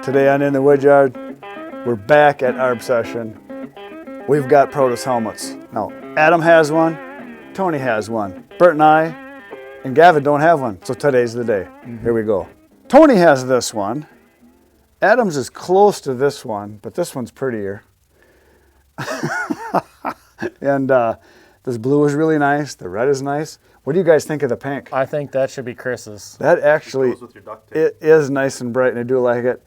Today on In the Woodyard, we're back at ARB session. We've got Protos helmets. Now, Adam has one, Tony has one, Bert and I, and Gavin don't have one, so today's the day. Here we go. Tony has this one. Adam's is close to this one, but this one's prettier. And this blue is really nice, the red is nice. What do you guys think of the pink? I think that should be Chris's. That actually, goes with your duct tape. It is nice and bright, and I do like it.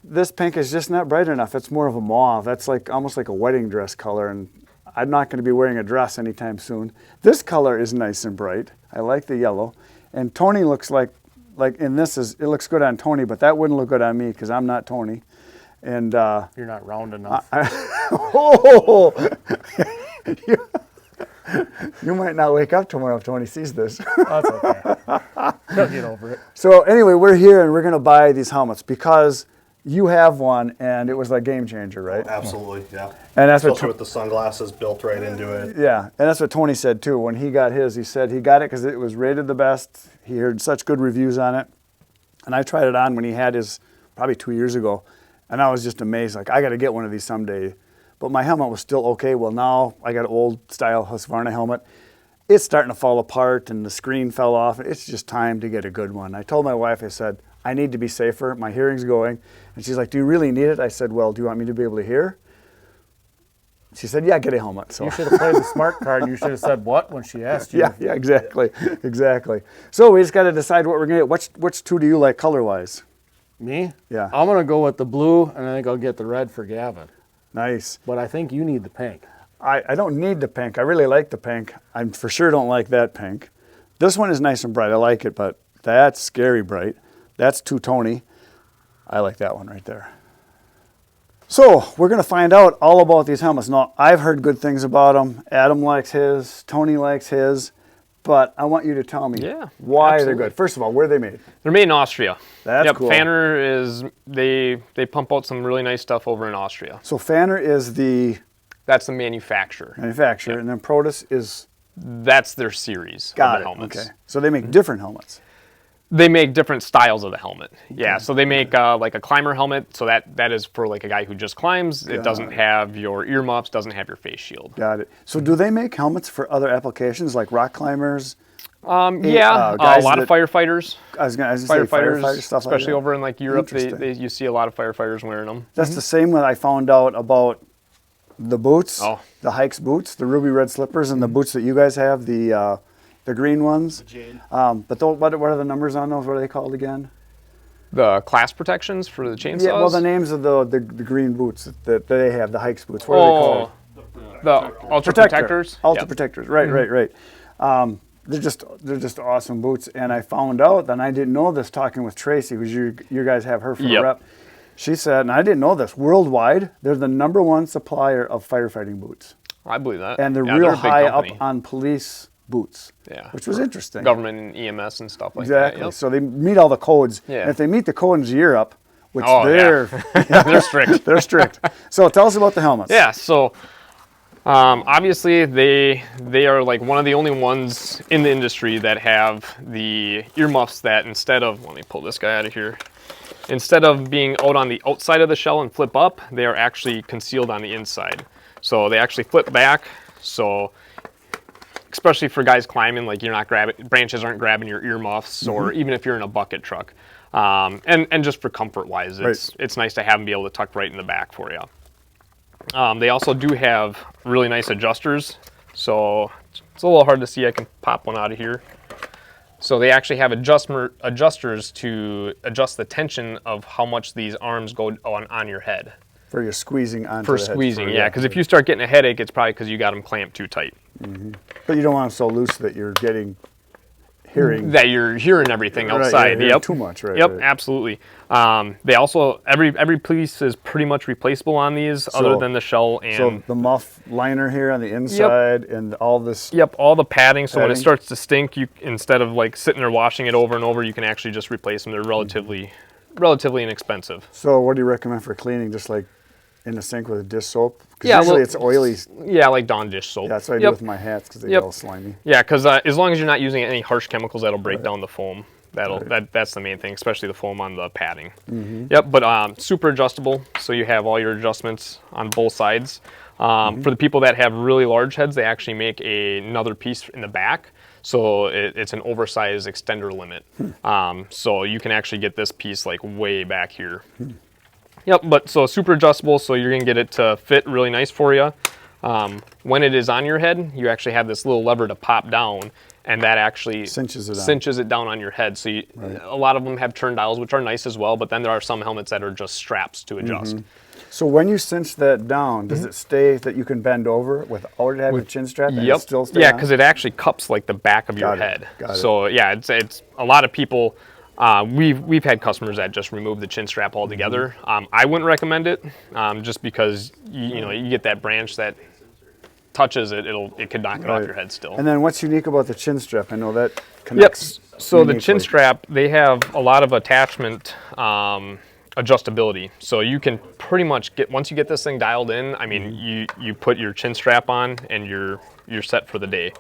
This pink is just not bright enough. It's more of a mauve. That's like almost like a wedding dress color, and I'm not going to be wearing a dress anytime soon. This color is nice and bright. I like the yellow. And Tony looks like in this it looks good on Tony, but that wouldn't look good on me because I'm not Tony. And You're not round enough. oh, you might not wake up tomorrow if Tony sees this. That's okay. He'll get over it. So anyway, we're here and we're going to buy these helmets because you have one and it was like game changer, right? Absolutely, yeah. And that's Especially with the sunglasses built right into it. Yeah, and that's what Tony said too. When he got his, he said he got it because it was rated the best. He heard such good reviews on it. And I tried it on when he had his probably 2 years ago. And I was just amazed. Like, I got to get one of these someday. But my helmet was still okay. Well, now I got an old style Husqvarna helmet. It's starting to fall apart and the screen fell off. It's just time to get a good one. I told my wife, I said, I need to be safer. My hearing's going. And she's like, do you really need it? I said, well, do you want me to be able to hear? She said, yeah, get a helmet. So You should have played the smart card. You should have said what when she asked you. yeah, exactly. Exactly. So we just got to decide what we're going to get. Which two do you like color-wise? Me? Yeah. I'm going to go with the blue, and I think I'll get the red for Gavin. Nice. But I think you need the pink. I don't need the pink. I really like the pink. I for sure don't like that pink. This one is nice and bright. I like it, but that's scary bright. That's too Tony. I like that one right there. So we're going to find out all about these helmets. Now, I've heard good things about them. Adam likes his. Tony likes his. But I want you to tell me why absolutely. they're good. First of all, where are they made? They're made in Austria. That's cool. Fanner is, they pump out some really nice stuff over in Austria. So Fanner is the That's the manufacturer. manufacturer, and then Protos is... That's their series Got of it. the helmets. Okay. So they make different helmets. They make different styles of the helmet. Yeah, so they make like a climber helmet, so that is for like a guy who just climbs. It doesn't have your earmuffs, doesn't have your face shield. Got it. So do they make helmets for other applications like rock climbers? A lot of firefighters. I was going to say firefighter stuff especially like that. over in like Europe, Interesting. you see a lot of firefighters wearing them. That's the same when I found out about the boots, Oh. the Hikes boots, the ruby red slippers, and the boots that you guys have, the green ones. But what are the numbers on those? What are they called again? The class protections for the chainsaws? Yeah, well, the names of the green boots that they have, the Hikes boots. What are they called? The Ultra Protectors. Ultra Yep. Protectors. Right. They're just awesome boots. And I found out, and I didn't know this talking with Tracy, who's you guys have her for the rep. She said, and I didn't know this, worldwide, they're the #1 supplier of firefighting boots. I believe that. And they're Yeah, real they're a big high company. up on police boots, which was interesting. Government and EMS and stuff like Exactly. that. Yep. So they meet all the codes. Yeah. And if they meet the codes in Europe, which they're strict. they're strict. So tell us about the helmets. Yeah, so obviously they are like one of the only ones in the industry that have the earmuffs that instead of, let me pull this guy out of here, instead of being out on the outside of the shell and flip up, they are actually concealed on the inside. So they actually flip back, so especially for guys climbing, like you're not branches aren't grabbing your earmuffs, or even if you're in a bucket truck. And just for comfort wise, it's nice to have them be able to tuck right in the back for you. They also do have really nice adjusters, so it's a little hard to see. I can pop one out of here. So they actually have adjusters to adjust the tension of how much these arms go on your head. For your squeezing onto For the head. squeezing, yeah, because if you start getting a headache, it's probably because you got them clamped too tight. But you don't want them so loose that you're getting hearing. That you're hearing everything outside. Right, Yep. too much, right? Yep, right. absolutely. They also, every piece is pretty much replaceable on these, other than the shell and... So the muff liner here on the inside and all this... Yep, all the padding, so when it Padding. starts to stink, you instead of like sitting there washing it over and over, you can actually just replace them. They're relatively inexpensive. So what do you recommend for cleaning? Just like in the sink with a dish soap? 'Cause Yeah, usually well, it's oily. Yeah, like Dawn dish soap. Yeah, that's what I do with my hats because they get all slimy. Yeah, because as long as you're not using any harsh chemicals, that'll break down the foam. That's the main thing, especially the foam on the padding. Yep, but super adjustable, so you have all your adjustments on both sides. For the people that have really large heads, they actually make another piece in the back, so it's an oversized extender limit. So you can actually get this piece like way back here. Yep, but so super adjustable, so you're gonna get it to fit really nice for you. When it is on your head, you actually have this little lever to pop down, and that actually cinches it down on your head. So a lot of them have turn dials, which are nice as well, but then there are some helmets that are just straps to adjust. So when you cinch that down, does it stay that you can bend over without having a chin strap and it still stay on? Because it actually cups like the back of your head. So yeah, it's a lot of people. We've had customers that just remove the chin strap altogether. I wouldn't recommend it, just because you get that branch that touches it, it could knock it off your head still. And then what's unique about the chin strap? I know that connects. Yep. So the chin strap, they have a lot of attachment adjustability. So you can pretty much once you get this thing dialed in, I mean, you put your chin strap on and you're set for the day.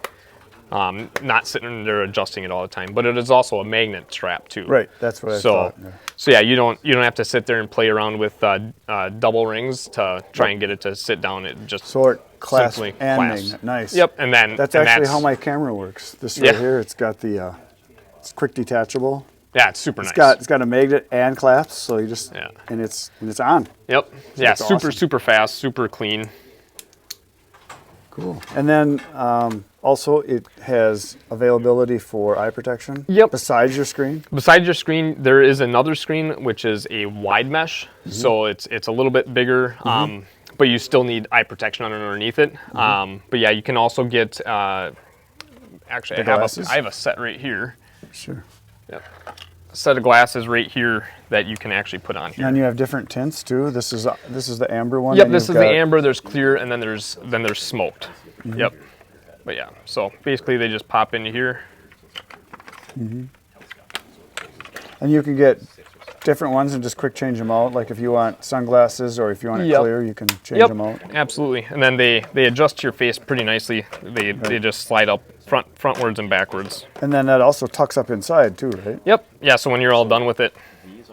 Not sitting there adjusting it all the time, but it is also a magnet strap too. Right, that's what I thought. Yeah. So yeah, you don't have to sit there and play around with double rings to try and get it to sit down. It just clasp and magnet. Nice. Yep, and then that's actually how my camera works. This right here, it's got the it's quick detachable. Yeah, it's super nice. It's got a magnet and clasps, so you just and it's on. Yep. So yeah, super fast, super clean. Cool. And then also it has availability for eye protection. Yep. Besides your screen. Besides your screen, there is another screen which is a wide mesh, so it's a little bit bigger, but you still need eye protection underneath it. But yeah, you can also get. Actually, I have a set right here. Sure. Yep. A set of glasses right here that you can actually put on here. And you have different tints too. This is the amber one. Yep, this is the amber. There's clear, and then there's smoked. Yep. But yeah, so basically they just pop into here. And you can get different ones and just quick change them out. Like if you want sunglasses or if you want it clear, you can change them out. Absolutely. And then they adjust to your face pretty nicely. They just slide up frontwards and backwards. And then that also tucks up inside too, right? Yep. Yeah. So when you're all done with it,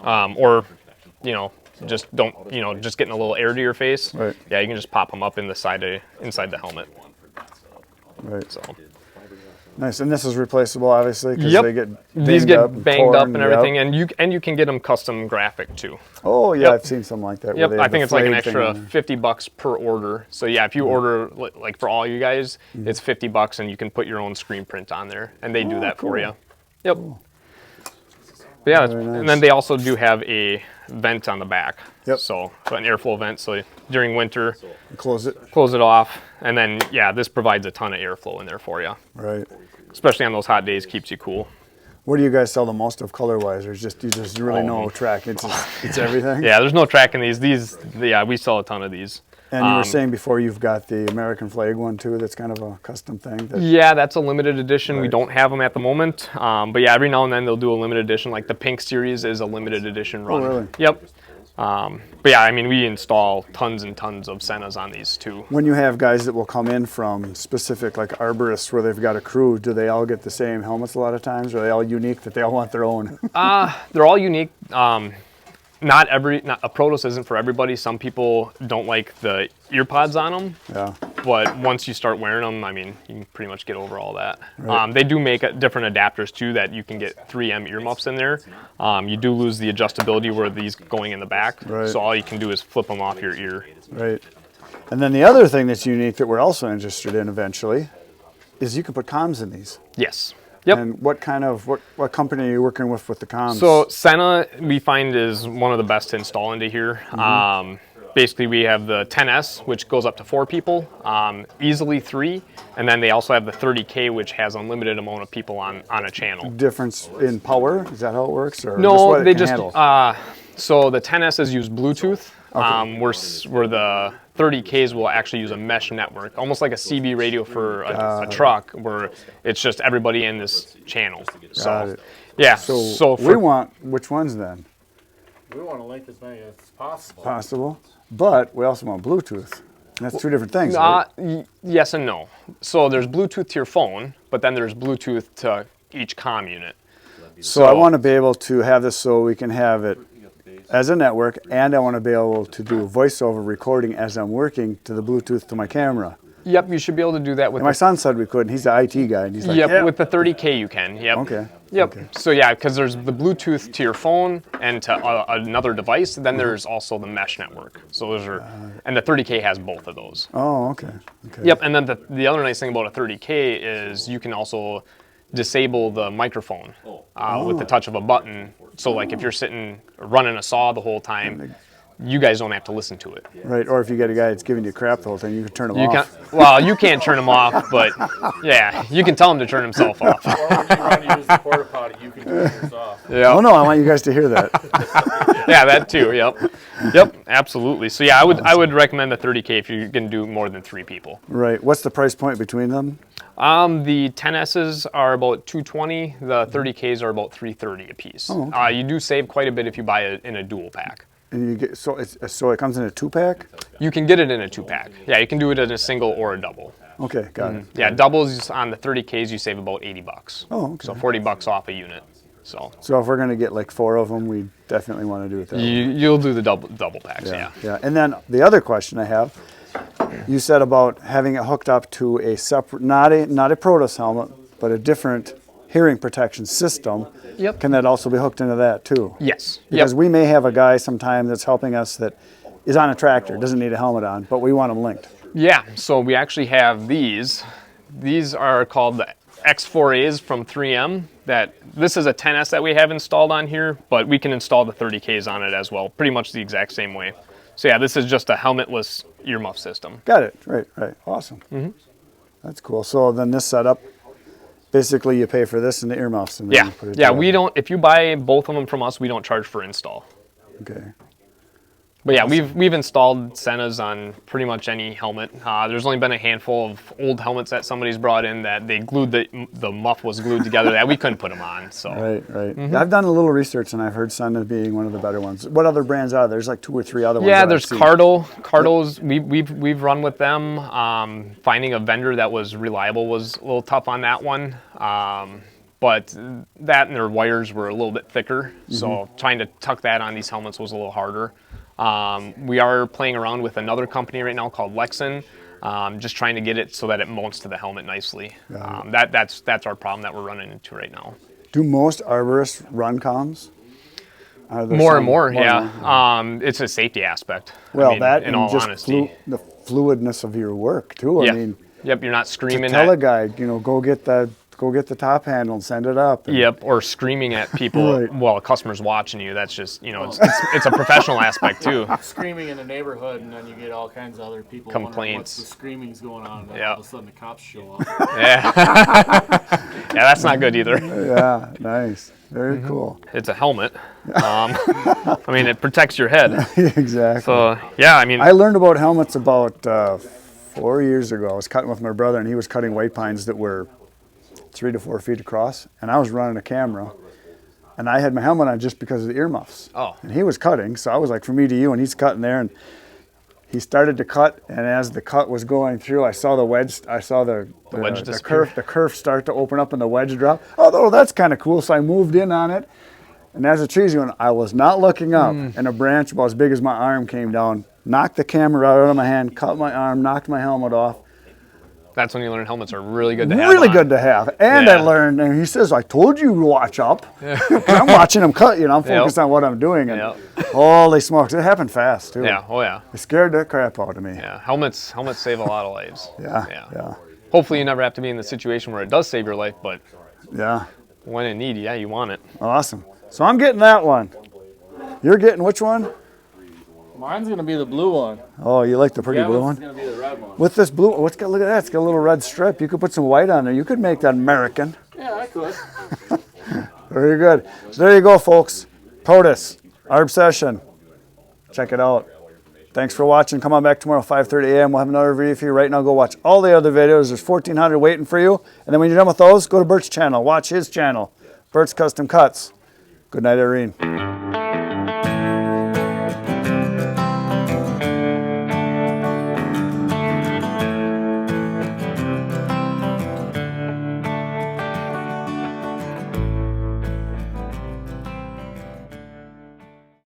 or just don't just getting a little air to your face. Right. Yeah, you can just pop them up inside the helmet. Right. So. Nice, and this is replaceable, obviously, because these get banged up and everything, and you can get them custom graphic too. Oh yeah, I've seen something like that. Yep, I think it's like an extra $50 per order. So yeah, if you order like for all you guys, it's $50, and you can put your own screen print on there, and they do that for you. Yep. Cool. But yeah, and then they also do have a vent on the back. Yep. So an airflow vent. So during winter, close it off, and then yeah, this provides a ton of airflow in there for you. Right. Especially on those hot days, keeps you cool. What do you guys sell the most of color-wise, or you really no track? It's everything. Yeah, there's no track in these. Yeah, we sell a ton of these. And you were saying before you've got the American flag one too. That's kind of a custom thing. Yeah, that's a limited edition. Right. We don't have them at the moment, but yeah, every now and then they'll do a limited edition. Like the pink series is a limited edition run. Oh, really? Yep. But yeah, I mean, we install tons and tons of SENAs on these too. When you have guys that will come in from specific, like arborists, where they've got a crew, do they all get the same helmets a lot of times? Or are they all unique that they all want their own? They're all unique. Not a Protos isn't for everybody. Some people don't like the ear pods on them. Yeah. But once you start wearing them, I mean, you can pretty much get over all that. Right. They do make different adapters too that you can get 3M earmuffs in there. You do lose the adjustability where these going in the back. Right. So all you can do is flip them off your ear. Right. And then the other thing that's unique that we're also interested in eventually is you can put comms in these. Yes. Yep. And what company are you working with the comms? So SENA, we find, is one of the best to install into here. Basically, we have the 10S, which goes up to 4 people, easily 3, and then they also have the 30K, which has unlimited amount of people on a channel. Difference in power? Is that how it works? Or no, they just so the 10S use Bluetooth. Okay. Where the 30Ks will actually use a mesh network, almost like a CB radio for a truck, where it's just everybody in this channel. So, yeah. So we want which ones then? We want to link as many as possible. Possible, but we also want Bluetooth. That's two different things. Right? Yes and no. So there's Bluetooth to your phone, but then there's Bluetooth to each comm unit. So I want to be able to have this so we can have it as a network, and I want to be able to do voiceover recording as I'm working to the Bluetooth to my camera. Yep, you should be able to do that with And my son said we couldn't. He's the IT guy, and he's like, Yep, yeah. with the 30K you can. Yep. Okay. Yep. Okay. So yeah, because there's the Bluetooth to your phone and to another device. Then there's also the mesh network. So those are, and the 30K has both of those. Oh, okay. Okay. Yep. And then the other nice thing about a 30K is you can also disable the microphone with the touch of a button. So like if you're sitting running a saw the whole time, you guys don't have to listen to it. Right, or if you get a guy that's giving you crap the whole time, you can turn him off. Well, you can't turn him off, but yeah, you can tell him to turn himself off. Or if you want to use the porta potty, you can turn yours off. Yeah. Oh no, I want you guys to hear that. Yeah, that too. Yep. Yep. Absolutely. So yeah, I would recommend the 30K if you're going to do more than 3 people. Right. What's the price point between them? The 10S's are about $220. The 30Ks are about $330 a piece. Oh, okay. You do save quite a bit if you buy it in a dual pack. And you get so it comes in a 2-pack? You can get it in a 2-pack. Yeah, you can do it in a single or a double. Okay, got it. Yeah, doubles on the 30Ks you save about $80. Oh, okay. So $40 off a unit. So So if we're gonna get like 4 of them, we definitely want to do it that way. you'll do the double packs. Yeah. Yeah. And then the other question I have, you said about having it hooked up to a separate, not a Protos helmet, but a different hearing protection system. Yep. Can that also be hooked into that too? Yes. Because Yep. we may have a guy sometime that's helping us that is on a tractor, doesn't need a helmet on, but we want them linked. Yeah, so we actually have these. These are called the X4As from 3M. This is a 10S that we have installed on here, but we can install the 30Ks on it as well, pretty much the exact same way. So yeah, this is just a helmetless earmuff system. Got it. Right. Awesome. Mm-hmm. That's cool. So then this setup, basically you pay for this and the earmuffs. And then Yeah, you put it yeah. together. We don't. If you buy both of them from us, we don't charge for install. Okay. But yeah, we've installed SENAs on pretty much any helmet. There's only been a handful of old helmets that somebody's brought in that they glued the muff was glued together that we couldn't put them on. So Right. Yeah, I've done a little research and I've heard SENA being one of the better ones. What other brands are there? There's like 2 or 3 other ones. yeah, that there's I've seen. Cardo's. We've run with them. Finding a vendor that was reliable was a little tough on that one. But that and their wires were a little bit thicker, so trying to tuck that on these helmets was a little harder. We are playing around with another company right now called Lexan, just trying to get it so that it mounts to the helmet nicely. That's our problem that we're running into right now. Do most arborists run comms? Are there More some- and more, yeah. more? It's a safety aspect. Well, I mean, that in and all just honesty. the fluidness of your work too. Yeah. I mean, Yep, you're not to screaming tell a at. guy, go get the top handle and send it up. And, Yep, or screaming at people Right. while a customer's watching you. That's just, it's a professional aspect too. Screaming in the neighborhood, and then you get all kinds of other people wondering Complaints. what's the screaming's going on, and then Yeah. all of a sudden the cops show up. Yeah. Yeah, that's not good either. Yeah, nice. Very cool. It's a helmet. I mean, it protects your head. Exactly. So, yeah, I mean, I learned about helmets about 4 years ago. I was cutting with my brother, and he was cutting white pines that were 3 to 4 feet across, and I was running a camera, and I had my helmet on just because of the earmuffs. Oh. And he was cutting, so I was like, from me to you, and he's cutting there, and he started to cut, and as the cut was going through, I saw the wedge. I saw the wedge disappear. the kerf start to open up and the wedge drop. Oh, that's kind of cool. So I moved in on it, and as the tree's going, I was not looking up, and a branch about as big as my arm came down, knocked the camera out of my hand, cut my arm, knocked my helmet off. that's when you learn helmets are really good to have. Really on. good to have. And I Yeah. learned, and he says, I told you to watch up. I'm watching him cut, I'm focused on what I'm doing. And holy smokes, it happened fast, too. Yeah, oh yeah. It scared the crap out of me. Yeah, helmets save a lot of lives. Yeah. Hopefully you never have to be in the situation where it does save your life, but Yeah. when in need, yeah, you want it. Awesome. So I'm getting that one. You're getting which one? Mine's gonna be the blue one. Oh, you like the pretty blue Gavin's one? gonna be the red one. With this blue, look at that. It's got a little red strip. You could put some white on there. You could make that American. Yeah, I could. Very good. So there you go, folks. Protos, ARBSESSION. Check it out. Thanks for watching. Come on back tomorrow, 5:30 a.m. We'll have another video for you. Right now, go watch all the other videos. There's 1,400 waiting for you. And then when you're done with those, go to Bert's channel. Watch his channel, Bert's Custom Cuts. Good night, Irene.